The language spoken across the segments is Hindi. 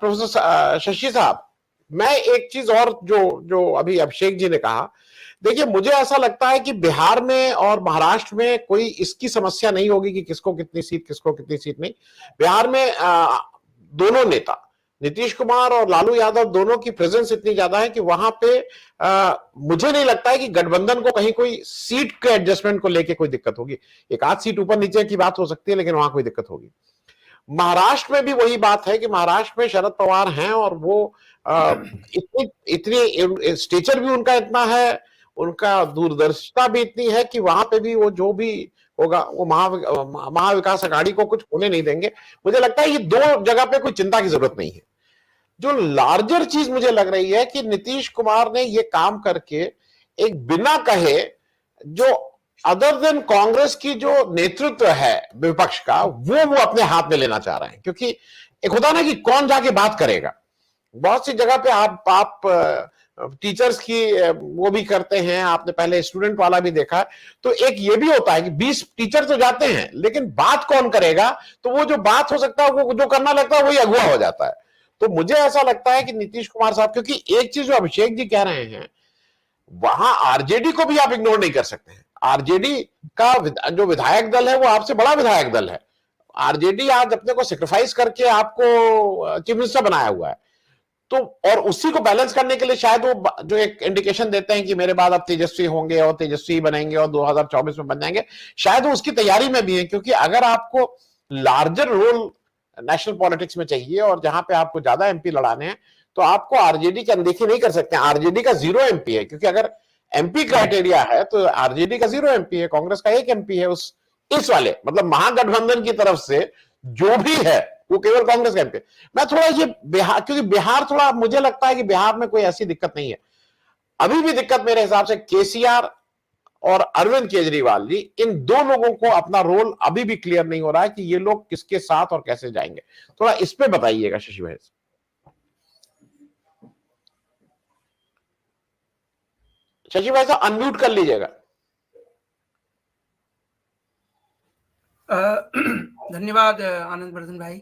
प्रोफेसर शशि साहब, मैं एक चीज और जो जो अभी अभिषेक जी ने कहा, देखिए मुझे ऐसा लगता है कि बिहार में और महाराष्ट्र में कोई इसकी समस्या नहीं होगी कि किसको कितनी सीट नहीं। बिहार में दोनों नेता नीतीश कुमार और लालू यादव दोनों की प्रेजेंस इतनी ज्यादा है कि वहां पे मुझे नहीं लगता है कि गठबंधन को कहीं कोई सीट के एडजस्टमेंट को लेकर कोई दिक्कत होगी। एक आध सीट ऊपर नीचे की बात हो सकती है, लेकिन वहां कोई दिक्कत होगी। महाराष्ट्र में भी वही बात है कि महाराष्ट्र में शरद पवार हैं और वो इतनी इतनी स्टेचर भी उनका इतना है, उनका दूरदर्शिता भी इतनी है कि वहां पे भी वो जो भी होगा वो महाविकास अघाड़ी को कुछ होने नहीं देंगे। मुझे लगता है ये दो जगह पे कोई चिंता की जरूरत नहीं है। जो लार्जर चीज मुझे लग रही है कि नीतीश कुमार ने ये काम करके एक बिना कहे जो अदर देन कांग्रेस की जो नेतृत्व है विपक्ष का वो अपने हाथ में लेना चाह रहे हैं, क्योंकि एक होता ना कि कौन जाके बात करेगा। बहुत सी जगह पे आप टीचर्स की वो भी करते हैं, आपने पहले स्टूडेंट वाला भी देखा है। तो एक ये भी होता है कि 20 टीचर तो जाते हैं, लेकिन बात कौन करेगा, तो वो जो बात हो सकता है वो जो करना लगता है वही अगुआ हो जाता है। तो मुझे ऐसा लगता है कि नीतीश कुमार साहब, क्योंकि एक चीज जो अभिषेक जी कह रहे हैं, वहां आरजेडी को भी आप इग्नोर नहीं कर सकते हैं। आरजेडी का जो विधायक दल है वो आपसे बड़ा विधायक दल है। आरजेडी आज अपने को सेक्रीफाइस करके आपको चीफ मिनिस्टर बनाया हुआ है। तो और उसी को बैलेंस करने के लिए शायद वो जो एक इंडिकेशन देते हैं कि मेरे बाद अब तेजस्वी होंगे और तेजस्वी बनेंगे और 2024 में बन जाएंगे, शायद वो उसकी तैयारी में भी है। क्योंकि अगर आपको लार्जर रोल नेशनल पॉलिटिक्स में चाहिए और जहां पे आपको ज्यादा एमपी लड़ाने हैं, तो आपको आरजेडी की अनदेखी नहीं कर सकते। आरजेडी का 0 एमपी है, क्योंकि अगर एमपी क्राइटेरिया है तो आरजेडी का 0 एमपी है, कांग्रेस का 1 एमपी है। इस वाले मतलब महागठबंधन की तरफ से जो भी है वो केवल कांग्रेस का एमपी। मैं थोड़ा ये बिहार, क्योंकि बिहार थोड़ा मुझे लगता है कि बिहार में कोई ऐसी दिक्कत नहीं है। अभी भी दिक्कत मेरे हिसाब से केसीआर और अरविंद केजरीवाल जी, इन दो लोगों को अपना रोल अभी भी क्लियर नहीं हो रहा है कि ये लोग किसके साथ और कैसे जाएंगे। थोड़ा इस पे बताइएगा शशि भाई। शशि भाई साहब अनम्यूट कर लीजिएगा। धन्यवाद आनंद वर्धन भाई।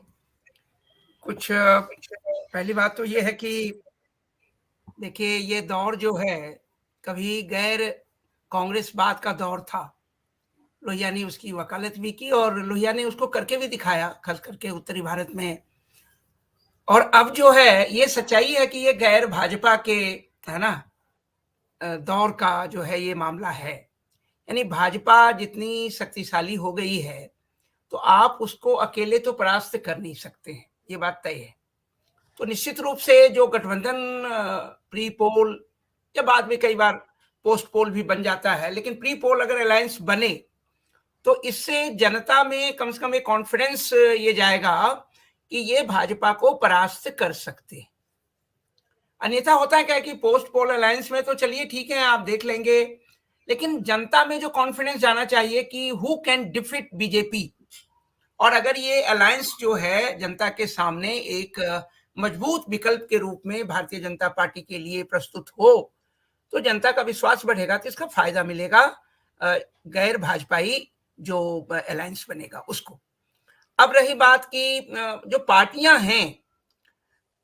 कुछ पहली बात तो ये है कि देखिए ये दौर जो है कभी गैर कांग्रेस बात का दौर था। लोहिया ने उसकी वकालत भी की और लोहिया ने उसको करके भी दिखाया, खास करके उत्तरी भारत में। और अब जो है ये सच्चाई है कि ये गैर भाजपा के है ना दौर का जो है ये मामला है। यानी भाजपा जितनी शक्तिशाली हो गई है तो आप उसको अकेले तो परास्त कर नहीं सकते हैं, ये बात तय है। तो निश्चित रूप से जो गठबंधन प्री पोल या बाद में कई बार पोस्ट पोल भी बन जाता है, लेकिन प्री पोल अगर अलायंस बने तो इससे जनता में कम से कम एक कॉन्फिडेंस ये जाएगा कि ये भाजपा को परास्त कर सकते हैं। अन्यथा होता है क्या कि पोस्ट पोल अलायंस में तो चलिए ठीक है आप देख लेंगे, लेकिन जनता में जो कॉन्फिडेंस जाना चाहिए कि हु कैन डिफीट बीजेपी। और अगर ये अलायंस जो है जनता के सामने एक मजबूत विकल्प के रूप में भारतीय जनता पार्टी के लिए प्रस्तुत हो तो जनता का विश्वास बढ़ेगा, तो इसका फायदा मिलेगा गैर भाजपाई जो अलायंस बनेगा उसको। अब रही बात की जो पार्टियां हैं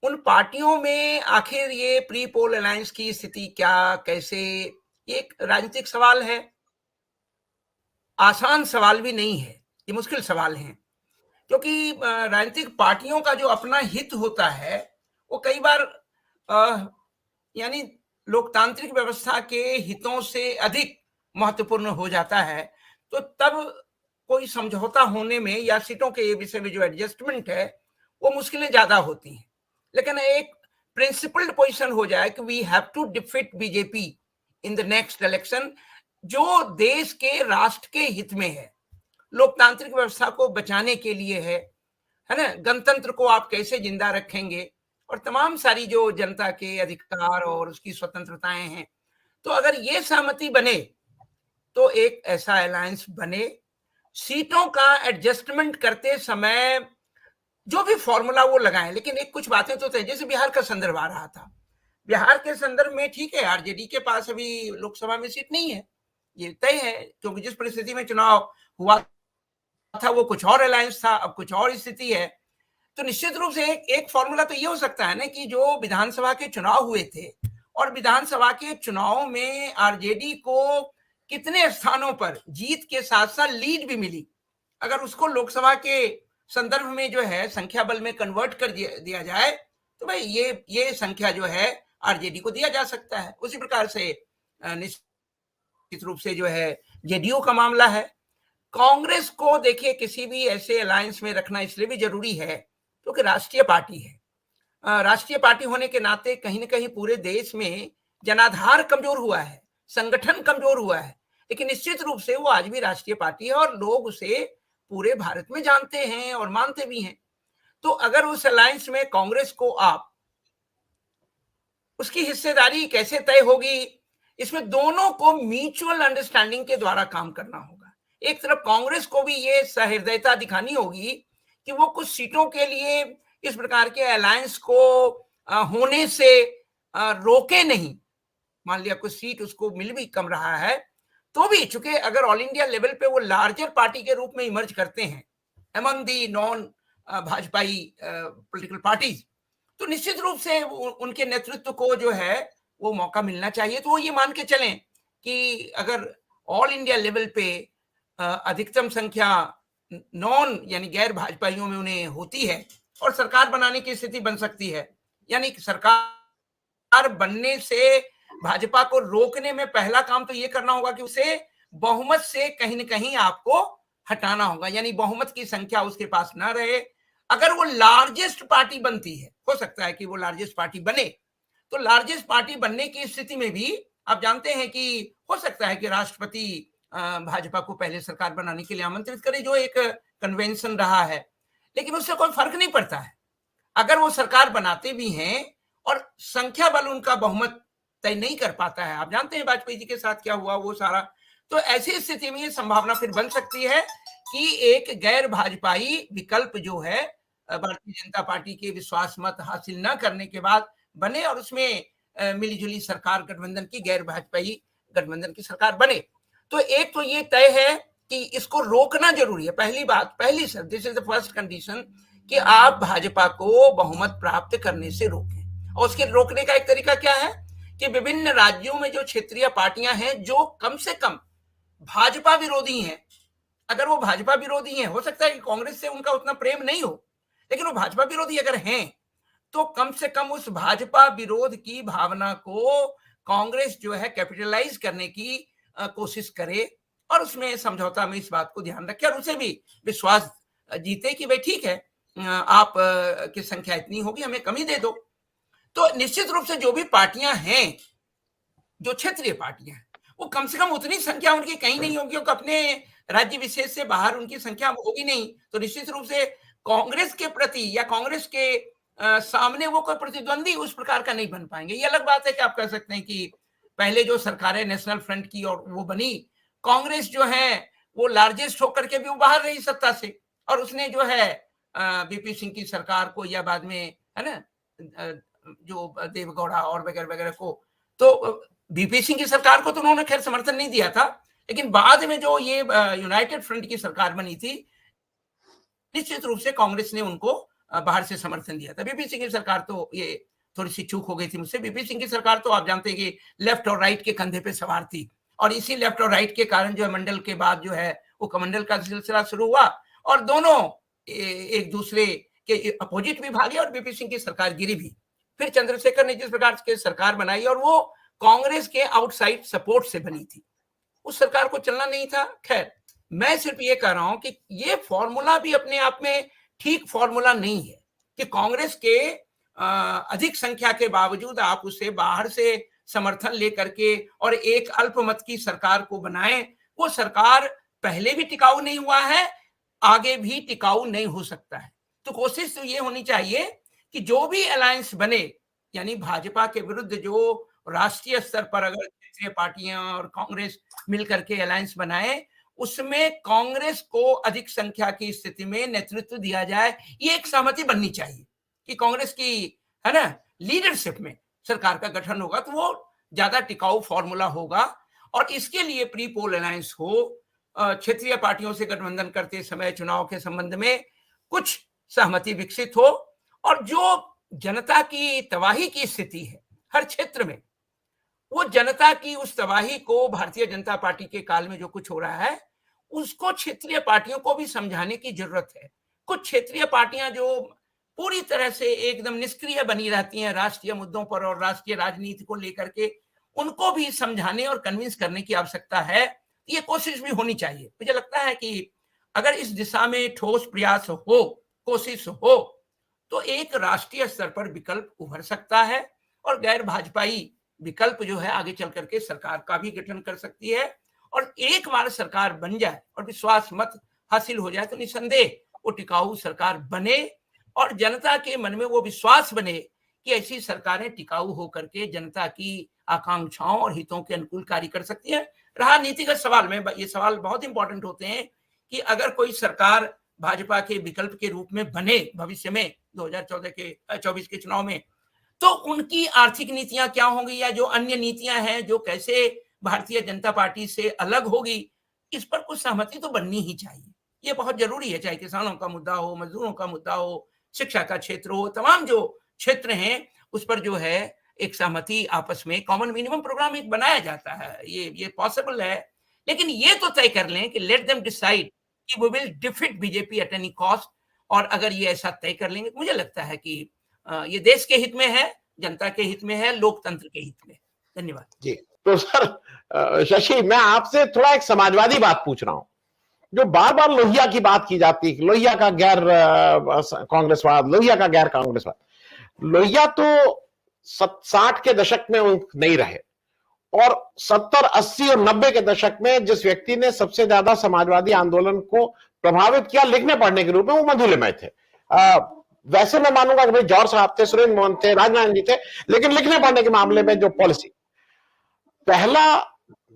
उन पार्टियों में आखिर ये प्री पोल अलायंस की स्थिति क्या कैसे, ये एक राजनीतिक सवाल है। आसान सवाल भी नहीं है, ये मुश्किल सवाल है, क्योंकि राजनीतिक पार्टियों का जो अपना हित होता है वो कई बार यानी लोकतांत्रिक व्यवस्था के हितों से अधिक महत्वपूर्ण हो जाता है। तो तब कोई समझौता होने में या सीटों के विषय में जो एडजस्टमेंट है वो मुश्किलें ज्यादा होती हैं। लेकिन एक प्रिंसिपल्ड पोजीशन हो जाए कि we have to defeat BJP in the next election, जो देश के राष्ट्र के हित में है, लोकतांत्रिक व्यवस्था को बचाने के लिए है ना, गणतंत्र को आप कैसे जिंदा रखेंगे और तमाम सारी जो जनता के अधिकार और उसकी स्वतंत्रताएं हैं। तो अगर ये सहमति बने तो एक ऐसा अलायंस बने। सीटों का एडजस्टमेंट करते समय जो भी फॉर्मूला वो लगाएं, लेकिन एक कुछ बातें तो तय, जैसे बिहार का संदर्भ आ रहा था। बिहार के संदर्भ में ठीक है आरजेडी के पास अभी लोकसभा में सीट नहीं है, ये तय है, क्योंकि जिस परिस्थिति में चुनाव हुआ था वो कुछ और अलायंस था, अब कुछ और स्थिति है। तो निश्चित रूप से एक फॉर्मूला तो ये हो सकता है ना कि जो विधानसभा के चुनाव हुए थे और विधानसभा के चुनाव में आरजेडी को कितने स्थानों पर जीत के साथ साथ लीड भी मिली, अगर उसको लोकसभा के संदर्भ में जो है संख्या बल में कन्वर्ट कर दिया जाए तो भाई ये संख्या जो है आरजेडी को दिया जा सकता है। उसी प्रकार से निश्चित रूप से जो है जेडीयू का मामला है। कांग्रेस को देखिए किसी भी ऐसे अलायंस में रखना इसलिए भी जरूरी है क्योंकि राष्ट्रीय पार्टी है। राष्ट्रीय पार्टी होने के नाते कहीं ना कहीं पूरे देश में जनाधार कमजोर हुआ है, संगठन कमजोर हुआ है, लेकिन निश्चित रूप से वो आज भी राष्ट्रीय पार्टी है और लोग उसे पूरे भारत में जानते हैं और मानते भी हैं। तो अगर उस अलायंस में कांग्रेस को आप, उसकी हिस्सेदारी कैसे तय होगी, इसमें दोनों को म्यूचुअल अंडरस्टैंडिंग के द्वारा काम करना होगा। एक तरफ कांग्रेस को भी ये सहृदयता दिखानी होगी कि वो कुछ सीटों के लिए इस प्रकार के अलायंस को होने से रोके नहीं। मान लिया कुछ सीट उसको मिल भी कम रहा है तो भी, चूंकि अगर ऑल इंडिया लेवल पे वो लार्जर पार्टी के रूप में इमर्ज करते हैं अमंग दी नॉन भाजपाई पॉलिटिकल पार्टीज, तो निश्चित रूप से उनके नेतृत्व को जो है वो मौका मिलना चाहिए। तो वो ये मान के चलें कि अगर ऑल इंडिया लेवल पे अधिकतम संख्या नॉन यानी गैर भाजपाइयों में उन्हें होती है और सरकार बनाने की स्थिति बन सकती है, यानी सरकार बनने से भाजपा को रोकने में पहला काम तो ये करना होगा कि उसे बहुमत से कहीं न कहीं आपको हटाना होगा, यानी बहुमत की संख्या उसके पास ना रहे। अगर वो लार्जेस्ट पार्टी बनती है, हो सकता है कि वो लार्जेस्ट पार्टी बने, तो लार्जेस्ट पार्टी बनने की स्थिति में भी आप जानते हैं कि हो सकता है कि राष्ट्रपति भाजपा को पहले सरकार बनाने के लिए आमंत्रित करे, जो एक कन्वेंशन रहा है, लेकिन उससे कोई फर्क नहीं पड़ता है। अगर वो सरकार बनाते भी हैं और संख्या बल उनका बहुमत तय नहीं कर पाता है, आप जानते हैं वाजपेयी जी के साथ क्या हुआ वो सारा, तो ऐसी स्थिति में ये संभावना फिर बन सकती है कि एक गैर भाजपाई विकल्प जो है भारतीय जनता पार्टी के विश्वास मत हासिल न करने के बाद बने और उसमें मिलीजुली सरकार गठबंधन की, गैर भाजपाई गठबंधन की सरकार बने। तो एक तो ये तय है कि इसको रोकना जरूरी है, पहली बात, पहली sir this is the first condition कि आप भाजपा को बहुमत प्राप्त करने से रोकें। और उसके रोकने का एक तरीका क्या है कि विभिन्न राज्यों में जो क्षेत्रीय पार्टियां हैं जो कम से कम भाजपा विरोधी हैं, अगर वो भाजपा विरोधी हैं, हो सकता है कि कांग्रेस से उनका उतना प्रेम नहीं हो, लेकिन वो भाजपा विरोधी अगर हैं तो कम से कम उस भाजपा विरोध की भावना को कांग्रेस जो है कैपिटलाइज करने की कोशिश करे और उसमें समझौता में इस बात को ध्यान रखे और उसे भी विश्वास जीते कि भाई ठीक है, आप की संख्या इतनी होगी, हमें कमी दे दो। तो निश्चित रूप से जो भी पार्टियां हैं, जो क्षेत्रीय पार्टियां हैं, वो कम से कम उतनी संख्या उनकी कहीं नहीं होगी क्योंकि अपने राज्य विशेष से बाहर उनकी संख्या होगी नहीं। तो निश्चित रूप से कांग्रेस के प्रति या कांग्रेस के सामने वो कोई प्रतिद्वंदी उस प्रकार का नहीं बन पाएंगे। ये अलग बात है कि आप कह सकते हैं कि पहले जो सरकारें नेशनल फ्रंट की और वो बनी, कांग्रेस जो है वो लार्जेस्ट होकर के भी वो बाहर रही सत्ता से और उसने जो है बीपी सिंह की सरकार को या बाद में है ना जो देवगौड़ा और वगैरह वगैरह को, तो बीपी सिंह की सरकार को तो उन्होंने खैर समर्थन नहीं दिया था, लेकिन बाद में जो ये यूनाइटेड फ्रंट की सरकार बनी थी, निश्चित रूप से कांग्रेस ने उनको बाहर से समर्थन दिया था। बीपी सिंह की सरकार तो ये थोड़ी सी चूक हो गई थी मुझसे। बीपी सिंह की सरकार तो आप जानते हैं कि लेफ्ट और राइट के कंधे पे सवार थी और इसी लेफ्ट और राइट के कारण जो है मंडल के बाद जो है वो कमंडल का सिलसिला शुरू हुआ और दोनों एक दूसरे के अपोजिट भी भागे और बीपी सिंह की सरकार गिरी भी। फिर चंद्रशेखर ने जिस प्रकार की सरकार बनाई और वो कांग्रेस के आउटसाइड सपोर्ट से बनी थी, उस सरकार को चलना नहीं था। खैर, मैं सिर्फ ये कह रहा हूं कि ये फॉर्मूला भी अपने आप में ठीक फॉर्मूला नहीं है कि कांग्रेस के अधिक संख्या के बावजूद आप उसे बाहर से समर्थन लेकर के और एक अल्पमत की सरकार को बनाएं। वो सरकार पहले भी टिकाऊ नहीं हुआ है, आगे भी टिकाऊ नहीं हो सकता है। तो कोशिश तो ये होनी चाहिए कि जो भी अलायंस बने, यानी भाजपा के विरुद्ध जो राष्ट्रीय स्तर पर अगर क्षेत्रीय पार्टियां और कांग्रेस मिलकर के अलायंस बनाए, उसमें कांग्रेस को अधिक संख्या की स्थिति में नेतृत्व दिया जाए। ये एक सहमति बननी चाहिए कि कांग्रेस की है ना लीडरशिप में सरकार का गठन होगा तो वो ज्यादा टिकाऊ फॉर्मूला होगा। और इसके लिए प्री पोल अलायंस हो, क्षेत्रीय पार्टियों से गठबंधन करते समय चुनाव के संबंध में कुछ सहमति विकसित हो और जो जनता की तबाही की स्थिति है हर क्षेत्र में, वो जनता की उस तबाही को भारतीय जनता पार्टी के काल में जो कुछ हो रहा है, उसको क्षेत्रीय पार्टियों को भी समझाने की जरूरत है। कुछ क्षेत्रीय पार्टियां जो पूरी तरह से एकदम निष्क्रिय बनी रहती हैं राष्ट्रीय मुद्दों पर और राष्ट्रीय राजनीति को लेकर के, उनको भी समझाने और कन्विंस करने की आवश्यकता है। ये कोशिश भी होनी चाहिए। मुझे लगता है कि अगर इस दिशा में ठोस प्रयास हो, कोशिश हो, तो एक राष्ट्रीय स्तर पर विकल्प उभर सकता है और गैर भाजपाई विकल्प जो है आगे चल करके सरकार का भी गठन कर सकती है। और एक बार सरकार बन जाए और विश्वास मत हासिल हो जाए तो निसंदेह वो टिकाऊ सरकार बने और जनता के मन में वो विश्वास बने कि ऐसी सरकारें टिकाऊ होकर के जनता की आकांक्षाओं और हितों के अनुकूल कार्य कर सकती है। रहा नीतिगत सवाल में, ये सवाल बहुत इंपॉर्टेंट होते हैं कि अगर कोई सरकार भाजपा के विकल्प के रूप में बने भविष्य में 2014 के 24 के चुनाव में, तो उनकी आर्थिक नीतियां क्या होंगी या जो अन्य नीतियां हैं जो कैसे भारतीय जनता पार्टी से अलग होगी, इस पर कुछ सहमति तो बननी ही चाहिए। ये बहुत जरूरी है, चाहे किसानों का मुद्दा हो, मजदूरों का मुद्दा हो, शिक्षा का क्षेत्र हो, तमाम जो क्षेत्र हैं उस पर जो है एक सहमति आपस में कॉमन मिनिमम प्रोग्राम एक बनाया जाता है। ये पॉसिबल है, लेकिन ये तो तय कर लें कि लेट देम डिसाइड कि we will defeat BJP at any cost. और अगर ये ऐसा तय कर लेंगे तो मुझे लगता है कि ये देश के हित में है, जनता के हित में है, लोकतंत्र के हित में। धन्यवाद जी। तो सर शशि, मैं आपसे थोड़ा एक समाजवादी बात पूछ रहा हूं। जो बार बार लोहिया की बात की जाती है, लोहिया का गैर कांग्रेसवाद, लोहिया का गैर कांग्रेसवाद। लोहिया तो 60 के दशक में नहीं रहे और 70, 80 और 90 के दशक में जिस व्यक्ति ने सबसे ज्यादा समाजवादी आंदोलन को प्रभावित किया लिखने पढ़ने के रूप में, वो मधुलिमय थे। वैसे मैं मानूंगा कि भाई जौहर साहब थे, सुरेंद्र मोहन थे, राजनारायण जी थे, लेकिन लिखने पढ़ने के मामले में जो पॉलिसी पहला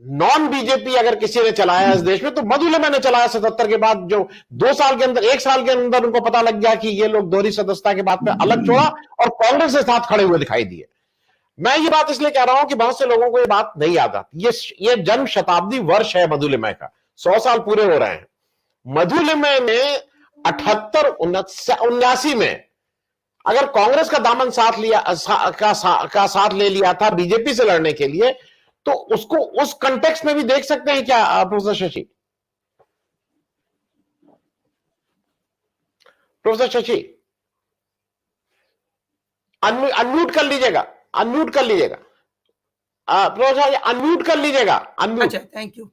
नॉन बीजेपी अगर किसी ने चलाया इस देश में तो मधुलिमय ने चलाया 77 के बाद। जो 2 साल के अंदर, 1 साल के अंदर उनको पता लग गया कि ये लोग दोहरी सदस्यता के बात पे अलग छोड़ा और कांग्रेस के साथ खड़े हुए दिखाई दिए। मैं ये बात इसलिए कह रहा हूं कि बहुत से लोगों को ये बात नहीं याद आती। ये जन्म शताब्दी वर्ष है मधुलिमय का, 100 साल पूरे हो रहे हैं। मधुलिमय ने 78, 79 में अगर कांग्रेस का दामन साथ लिया का साथ ले लिया था बीजेपी से लड़ने के लिए, तो उसको उस कंटेक्स्ट में भी देख सकते हैं क्या professor Shashi? Professor Shashi unmute कर लीजिएगा, अनम्यूट कर लीजिएगा, प्रोफेसर अनम्यूट कर लीजिएगा, अनम्यूट। अच्छा, थैंक यू।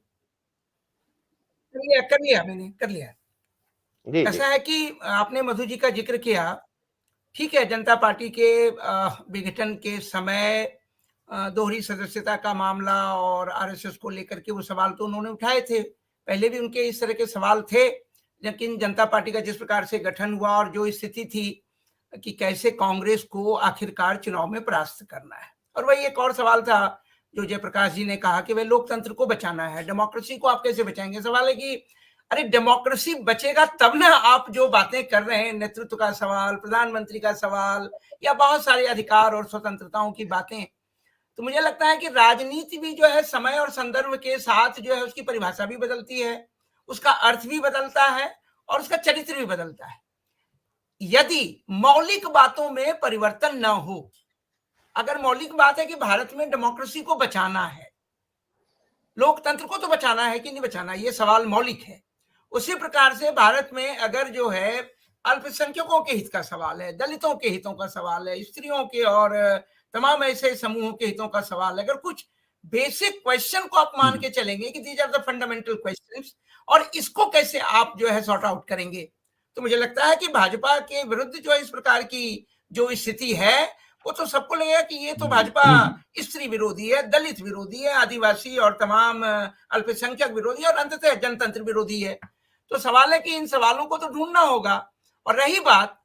कर लिया मैंने, कर लिया। जी, ऐसा है कि आपने मधु जी का जिक्र किया, ठीक है। जनता पार्टी के विघटन के समय दोहरी सदस्यता का मामला और आरएसएस को लेकर के वो सवाल तो उन्होंने उठाए थे। पहले भी उनके इस तरह के सवाल थे, लेकिन जनता पार्टी का जिस प्रकार से गठन हुआ और जो स्थिति थी कि कैसे कांग्रेस को आखिरकार चुनाव में परास्त करना है, और वही एक और सवाल था जो जयप्रकाश जी ने कहा कि वह लोकतंत्र को बचाना है, डेमोक्रेसी को आप कैसे बचाएंगे। सवाल है कि अरे डेमोक्रेसी बचेगा तब ना, आप जो बातें कर रहे हैं, नेतृत्व का सवाल, प्रधानमंत्री का सवाल, या बहुत सारे अधिकार और स्वतंत्रताओं की बातें, तो मुझे लगता है कि राजनीति भी जो है समय और संदर्भ के साथ जो है उसकी परिभाषा भी बदलती है, उसका अर्थ भी बदलता है और उसका चरित्र भी बदलता है। यदि मौलिक बातों में परिवर्तन न हो, अगर मौलिक बात है कि भारत में डेमोक्रेसी को बचाना है, लोकतंत्र को तो बचाना है कि नहीं बचाना, ये सवाल मौलिक है। उसी प्रकार से भारत में अगर जो है अल्पसंख्यकों के हित का सवाल है, दलितों के हितों का सवाल है, स्त्रियों के और तमाम ऐसे समूहों के हितों का सवाल है, अगर कुछ बेसिक क्वेश्चन को आप मान के चलेंगे कि these are the fundamental questions, और इसको कैसे आप जो है सॉर्ट आउट करेंगे, तो मुझे लगता है कि भाजपा के विरुद्ध जो इस प्रकार की जो स्थिति है, वो तो सबको लगेगा कि ये तो भाजपा स्त्री विरोधी है, दलित विरोधी है, आदिवासी और तमाम अल्पसंख्यक विरोधी और अंततः जनतंत्र विरोधी है। तो सवाल है कि इन सवालों को तो ढूंढना होगा। और रही बात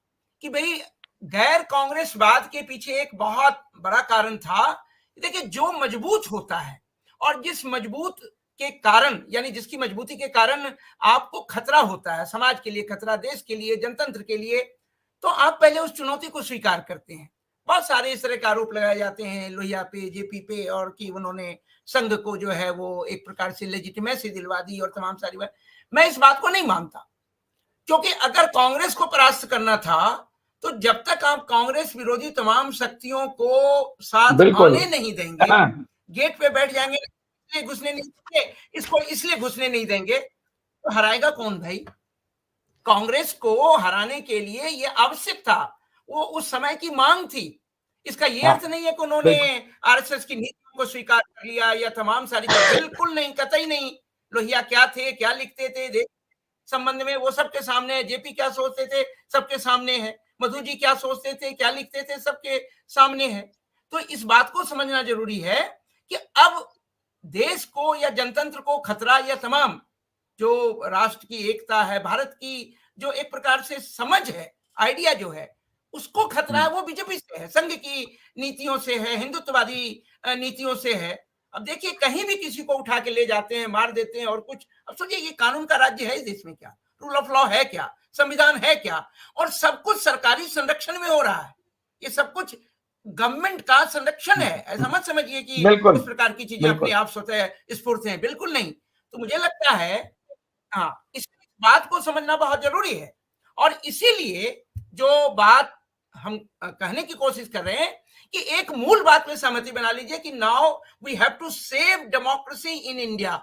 कि भाई गैर कांग्रेसवाद के पीछे एक बहुत बड़ा कारण था, देखिए जो मजबूत होता है और जिस मजबूत के कारण, यानी जिसकी मजबूती के कारण आपको खतरा होता है, समाज के लिए खतरा, देश के लिए, जनतंत्र के लिए, तो आप पहले उस चुनौती को स्वीकार करते हैं। बहुत सारे इस तरह के आरोप लगाए जाते हैं लोहिया पे, जेपी पे, और कि उन्होंने संघ को जो है वो एक प्रकार से लेजिटिमेसी दिलवा दी और तमाम सारी बात। मैं इस बात को नहीं मानता। क्योंकि अगर कांग्रेस को परास्त करना था तो जब तक आप कांग्रेस विरोधी तमाम शक्तियों को साथ आने नहीं देंगे, गेट पे बैठ जाएंगे, इसलिए घुसने नहीं देंगे, इसको इसलिए घुसने नहीं देंगे, तो हराएगा कौन भाई? कांग्रेस को हराने के लिए ये आवश्यक था, वो उस समय की मांग थी। इसका ये अर्थ नहीं है कि उन्होंने आरएसएस की नीतियों को स्वीकार कर लिया या तमाम सारी, बिल्कुल नहीं, कतई नहीं। लोहिया क्या थे, क्या लिखते थे देश संबंध में, वो सबके सामने है। जेपी क्या सोचते थे, सबके सामने है। मधु जी क्या सोचते थे, क्या लिखते थे, सबके सामने है। तो इस बात को समझना जरूरी है कि अब देश को या जनतंत्र को खतरा, या तमाम जो राष्ट्र की एकता है, भारत की जो एक प्रकार से समझ है, आइडिया जो है, उसको खतरा है, वो बीजेपी से है, संघ की नीतियों से है, हिंदुत्ववादी नीतियों से है। अब देखिए, कहीं भी किसी को उठा के ले जाते हैं, मार देते हैं और कुछ। अब सोचिए, ये कानून का राज्य है इस देश में क्या? रूल ऑफ लॉ है क्या? संविधान है क्या? और सब कुछ सरकारी संरक्षण में हो रहा है। ये सब कुछ गवर्नमेंट का संरक्षण है। ऐसा मत समझिए कि उस प्रकार की चीजें अपने आप स्वतः स्फूर्त हैं, बिल्कुल नहीं। तो मुझे लगता है, हाँ, इस बात को समझना बहुत जरूरी है। और इसीलिए जो बात हम कहने की कोशिश कर रहे हैं कि एक मूल बात में सहमति बना लीजिए कि now we have to save democracy in India,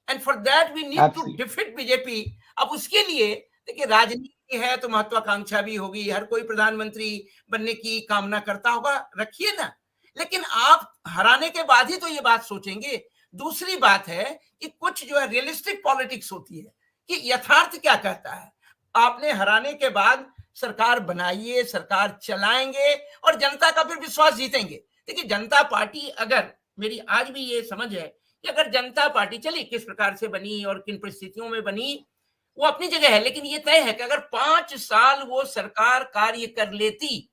and for that we need to defeat BJP. अब उसके लिए देखिए, राजनीति है तो महत्वाकांक्षा भी होगी, हर कोई प्रधानमंत्री बनने की कामना करता होगा, रखिए ना, लेकिन आप हराने के बाद ही तो ये बात सोचेंगे। दूसरी बात है कि कुछ जो है रियलिस्टिक पॉलिटिक्स होती है कि यथार्थ क्या कहता है। आपने हराने के बाद सरकार बनाइए, सरकार चलाएंगे और जनता का फिर विश्वास जीतेंगे। देखिए, जनता पार्टी, अगर मेरी आज भी ये समझ है कि अगर जनता पार्टी चली किस प्रकार से बनी और किन परिस्थितियों में बनी, वो अपनी जगह है, लेकिन ये तय है कि अगर 5 साल वो सरकार कार्य कर लेती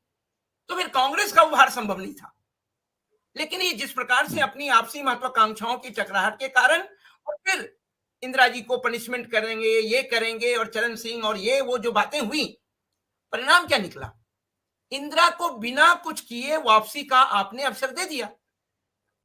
तो फिर कांग्रेस का उभार संभव नहीं था। लेकिन ये जिस प्रकार से अपनी आपसी महत्वाकांक्षाओं की चक्राहट के कारण, और फिर इंदिरा जी को पनिशमेंट करेंगे, ये करेंगे, और चरण सिंह और ये वो जो बातें हुई, परिणाम क्या निकला? इंदिरा को बिना कुछ किए वापसी का आपने अवसर दे दिया,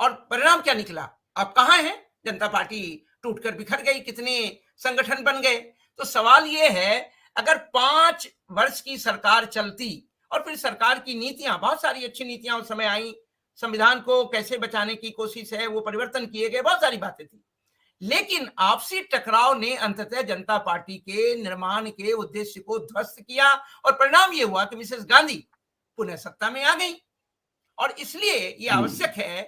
और परिणाम क्या निकला? आप कहां हैं? जनता पार्टी टूटकर बिखर गई, कितने संगठन बन गए। तो सवाल ये है, अगर 5 वर्ष की सरकार चलती और फिर सरकार की नीतियां, बहुत सारी अच्छी नीतियां उस समय आई, संविधान को कैसे बचाने की कोशिश है, वो परिवर्तन किए गए, बहुत सारी बातें थी, लेकिन आपसी टकराव ने अंततः जनता पार्टी के निर्माण के उद्देश्य को ध्वस्त किया, और परिणाम ये हुआ कि मिसेस गांधी पुनः सत्ता में आ गई। और इसलिए ये आवश्यक है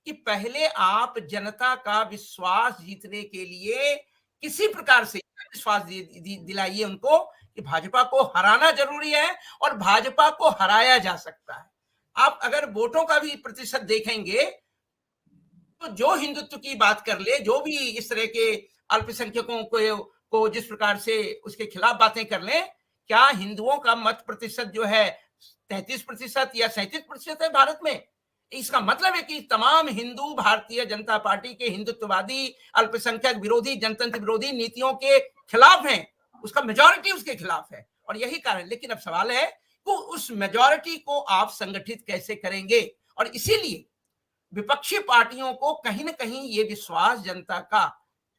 कि पहले आप जनता का विश्वास जीतने के लिए किसी प्रकार से विश्वास दिलाइए उनको कि भाजपा को हराना जरूरी है, और भाजपा को हराया जा सकता है। आप अगर वोटों का भी प्रतिशत देखेंगे तो जो हिंदुत्व की बात कर ले, जो भी इस तरह के अल्पसंख्यकों को जिस प्रकार से उसके खिलाफ बातें कर ले, क्या हिंदुओं का मत प्रतिशत जो है 33% या 37% है भारत में? इसका मतलब है कि तमाम हिंदू भारतीय जनता पार्टी के हिंदुत्ववादी, अल्पसंख्यक विरोधी, जनतंत्र विरोधी नीतियों के खिलाफ हैं। उसका मेजॉरिटी उसके खिलाफ है, और यही कारण। लेकिन अब सवाल है कि उस मेजॉरिटी को आप संगठित कैसे करेंगे? और इसीलिए विपक्षी पार्टियों को कहीं ना कहीं ये विश्वास जनता का,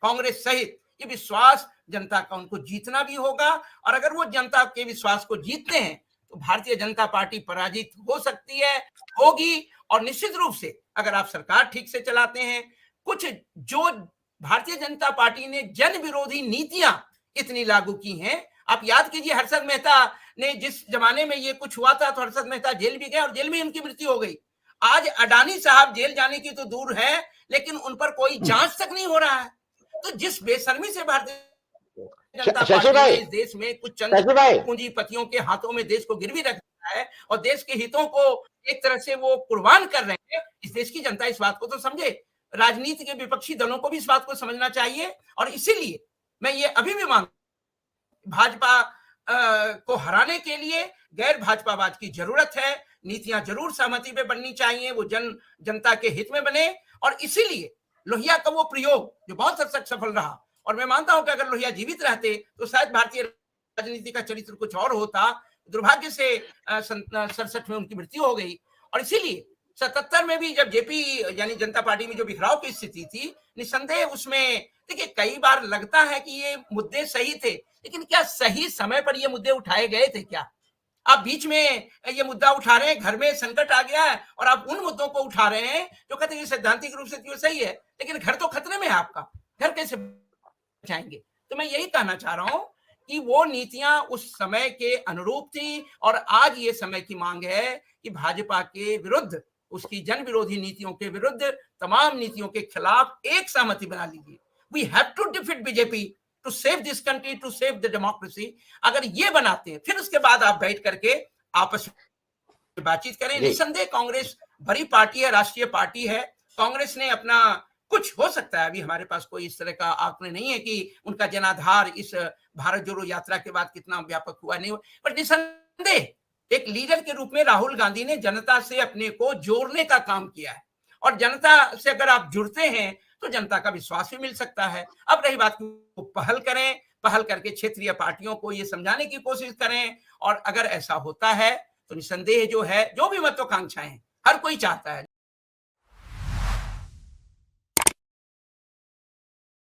कांग्रेस सहित ये विश्वास जनता का उनको जीतना भी होगा। और अगर वो जनता के विश्वास को जीतते हैं तो भारतीय जनता पार्टी पराजित हो सकती है, होगी। और निश्चित रूप से अगर आप सरकार ठीक से चलाते हैं, कुछ जो भारतीय जनता पार्टी ने जन विरोधी नीतियां इतनी लागू की हैं, आप याद कीजिए हर्षद मेहता ने जिस जमाने में ये कुछ हुआ था, तो हर्षद मेहता जेल भी गए और जेल में उनकी मृत्यु हो गई। आज अडानी साहब जेल जाने की तो दूर है, लेकिन उन पर कोई जांच तक नहीं हो रहा है। तो जिस बेशर्मी से भारतीय जनता पार्टी ने इस देश में कुछ चंद पूंजीपतियों के हाथों में देश को गिरवी रखा है और देश के हितों को एक तरह से वो कुर्बान कर रहे हैं, इस देश की जनता इस बात को तो समझे। राजनीति के विपक्षी दलों को भी इस बात को समझना चाहिए। और इसीलिए मैं ये अभी भी मांग, भाजपा को हराने के लिए गैर भाजपावाद की जरूरत है। नीतियां जरूर सहमति पे बननी चाहिए, वो जनता के हित में बने। और इसीलिए लोहिया का वो प्रयोग जो बहुत हद तक सफल रहा, और मैं मानता हूं कि अगर लोहिया जीवित रहते तो शायद भारतीय राजनीति का चरित्र कुछ और होता। दुर्भाग्य से 67 में उनकी मृत्यु हो गई। और इसीलिए 77 में भी जब जेपी यानी जनता पार्टी में जो बिखराव की स्थिति थी, निस्संदेह उसमें देखिए कई बार लगता है कि ये मुद्दे सही थे, लेकिन क्या सही समय पर ये मुद्दे उठाए गए थे क्या? आप बीच में ये मुद्दा उठा रहे हैं, घर में संकट आ गया है और आप उन मुद्दों को उठा रहे हैं जो कहते हैं सैद्धांतिक रूप से तो सही है, लेकिन घर तो खतरे में है आपका, घर कैसे बचाएंगे? तो मैं यही कहना चाह रहा हूं कि वो नीतियां उस समय के अनुरूप थी और आज ये समय की मांग है कि भाजपा के विरुद्ध, उसकी जन विरोधी नीतियों के विरुद्ध, तमाम नीतियों के खिलाफ एक सहमति बना लीजिए। We have to defeat BJP to save this country, to save the democracy. अगर ये बनाते हैं फिर उसके बाद आप बैठ करके आपस में बातचीत करें। निसंदेह कांग्रेस बड़ी पार्टी है, राष्ट्रीय पार्टी है। कांग्रेस ने अपना कुछ हो सकता है, अभी हमारे पास कोई इस तरह का आंकड़े नहीं है कि उनका जनाधार इस भारत जोड़ो यात्रा के बाद कितना व्यापक हुआ नहीं हुआ, पर निसंदेह एक लीडर के रूप में राहुल गांधी ने जनता से अपने को जोड़ने का काम किया है और जनता से अगर आप जुड़ते हैं तो जनता का विश्वास भी मिल सकता है। अब रही बात को पहल करें, पहल करके क्षेत्रीय पार्टियों को ये समझाने की कोशिश करें और अगर ऐसा होता है तो निसंदेह जो है, जो भी महत्वाकांक्षाएं हर कोई चाहता है